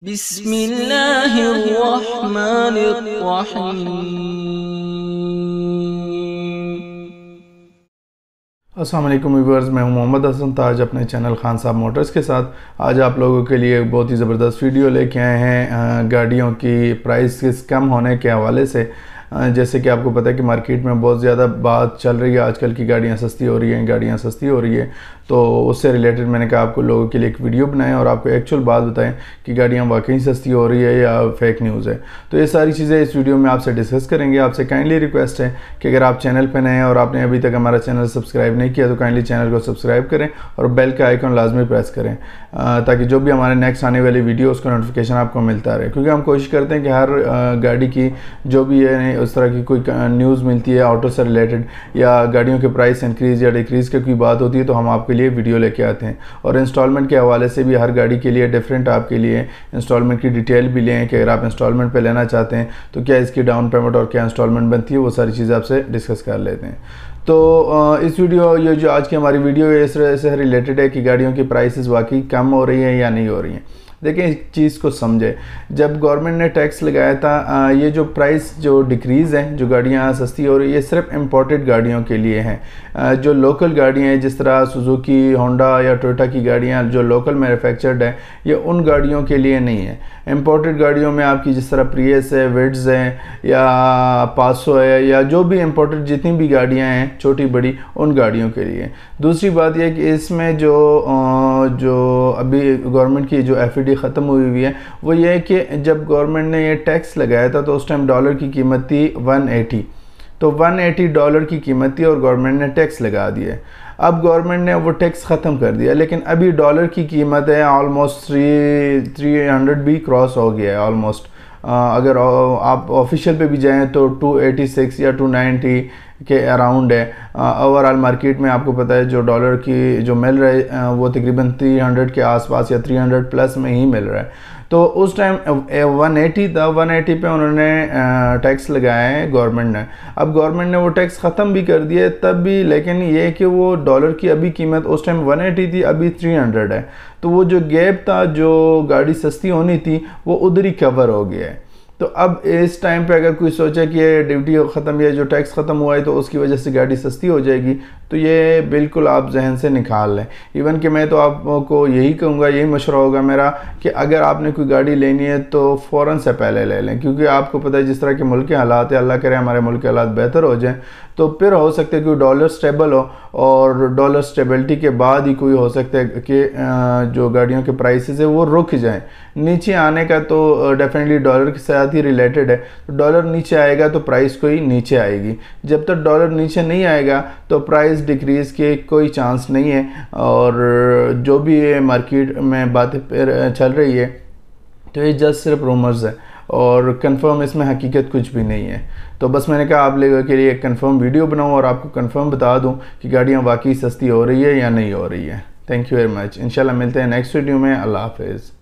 बिस्मिल्लाहिर्रहमानिर्रहीम। अस्सलाम वालेकुम व्यूअर्स, मैं हूं मोहम्मद हसन ताज अपने चैनल खान साहब मोटर्स के साथ। आज आप लोगों के लिए एक बहुत ही ज़बरदस्त वीडियो लेके आए हैं गाड़ियों की प्राइस कम होने के हवाले से। जैसे कि आपको पता है कि मार्केट में बहुत ज़्यादा बात चल रही है, आजकल की गाड़ियाँ सस्ती हो रही हैं, गाड़ियाँ सस्ती हो रही है। तो उससे रिलेटेड मैंने कहा आपको लोगों के लिए एक वीडियो बनाएं और आपको एक्चुअल बात बताएं कि गाड़ियाँ वाकई सस्ती हो रही है या फेक न्यूज़ है। तो ये सारी चीज़ें इस वीडियो में आपसे डिस्कस करेंगे। आपसे काइंडली रिक्वेस्ट है कि अगर आप चैनल पर नए हैं और आपने अभी तक हमारा चैनल सब्सक्राइब नहीं किया तो काइंडली चैनल को सब्सक्राइब करें और बेल का आइकन लाजमी प्रेस करें ताकि जो भी हमारे नेक्स्ट आने वाली वीडियो उसका नोटिफिकेशन आपको मिलता रहे। क्योंकि हम कोशिश करते हैं कि हर गाड़ी की जो भी है उस तरह की कोई न्यूज़ मिलती है ऑटो से रिलेटेड या गाड़ियों के प्राइस इंक्रीज़ या डिक्रीज़ की कोई बात होती है तो हम आपके लिए वीडियो लेके आते हैं। और इंस्टॉलमेंट के हवाले से भी हर गाड़ी के लिए डिफरेंट आपके लिए इंस्टॉलमेंट की डिटेल भी लें कि अगर आप इंस्टॉलमेंट पे लेना चाहते हैं तो क्या इसकी डाउन पेमेंट और क्या इंस्टॉलमेंट बनती है, वो सारी चीज़ें आपसे डिस्कस कर लेते हैं। तो इस वीडियो ये जो आज की हमारी वीडियो है इससे रिलेटेड है कि गाड़ियों की प्राइसेस वाकई कम हो रही हैं या नहीं हो रही हैं। देखें, इस चीज़ को समझें। जब गवर्नमेंट ने टैक्स लगाया था ये जो प्राइस जो डिक्रीज़ है, जो गाड़ियाँ सस्ती हो रही है, ये सिर्फ इंपोर्टेड गाड़ियों के लिए हैं। जो लोकल गाड़ियाँ हैं जिस तरह सुजुकी, होंडा या टोयोटा की गाड़ियाँ जो लोकल मैन्युफैक्चर्ड है, ये उन गाड़ियों के लिए नहीं है। इंपोर्टेड गाड़ियों में आपकी जिस तरह प्रियस है, विड्स है या पासो है या जो भी इंपोर्टेड जितनी भी गाड़ियाँ हैं छोटी बड़ी, उन गाड़ियों के लिए। दूसरी बात यह कि इसमें जो अभी गवर्नमेंट की जो एफईडी ख़त्म हुई है वो ये है कि जब गवर्नमेंट ने ये टैक्स लगाया था तो उस टाइम डॉलर की कीमत थी 180, तो 180 डॉलर की कीमत थी और गवर्नमेंट ने टैक्स लगा दिया। अब गवर्नमेंट ने वो टैक्स ख़त्म कर दिया, लेकिन अभी डॉलर की कीमत है ऑलमोस्ट 300 भी क्रॉस हो गया है ऑलमोस्ट। अगर आप ऑफिशियल पे भी जाएं तो 286 या 290 के अराउंड है। ओवरऑल मार्केट में आपको पता है जो डॉलर की जो मिल रहा है वो तकरीबन 300 के आसपास या 300 प्लस में ही मिल रहा है। तो उस टाइम 180 था, 180 पे उन्होंने टैक्स लगाया है गवर्नमेंट ने। अब गवर्नमेंट ने वो टैक्स ख़त्म भी कर दिया तब भी, लेकिन ये कि वो डॉलर की अभी कीमत उस टाइम 180 थी, अभी 300 है। तो वो जो गैप था, जो गाड़ी सस्ती होनी थी, वो उधर ही कवर हो गया है। तो अब इस टाइम पे अगर कोई सोचे कि ये ड्यूटी ख़त्म या जो टैक्स ख़त्म हुआ है तो उसकी वजह से गाड़ी सस्ती हो जाएगी, तो ये बिल्कुल आप जहन से निकाल लें। इवन कि मैं तो आपको यही कहूँगा, यही मशवरा होगा मेरा कि अगर आपने कोई गाड़ी लेनी है तो फ़ौरन से पहले ले लें। क्योंकि आपको पता है जिस तरह के मुल्क के हालात है, अल्लाह करे हमारे मुल्क के हालात बेहतर हो जाएँ तो फिर हो सकता है कि डॉलर स्टेबल हो और डॉलर स्टेबिलिटी के बाद ही कोई हो सकता है कि जो गाड़ियों के प्राइसेस है वो रुक जाएं। नीचे आने का तो डेफिनेटली डॉलर के साथ ही रिलेटेड है। तो डॉलर नीचे आएगा तो प्राइस कोई नीचे आएगी, जब तक डॉलर नीचे नहीं आएगा तो प्राइस डिक्रीज़ के कोई चांस नहीं है। और जो भी ये मार्केट में बातें चल रही है तो ये जस्ट सिर्फ रूमर्स है और कंफर्म इसमें हकीकत कुछ भी नहीं है। तो बस मैंने कहा आप लोगों के लिए एक कंफर्म वीडियो बनाऊं और आपको कंफर्म बता दूं कि गाड़ियां वाकई सस्ती हो रही है या नहीं हो रही है। Thank you very much. इंशाल्लाह मिलते हैं नेक्स्ट वीडियो में। अल्लाह हाफिज़।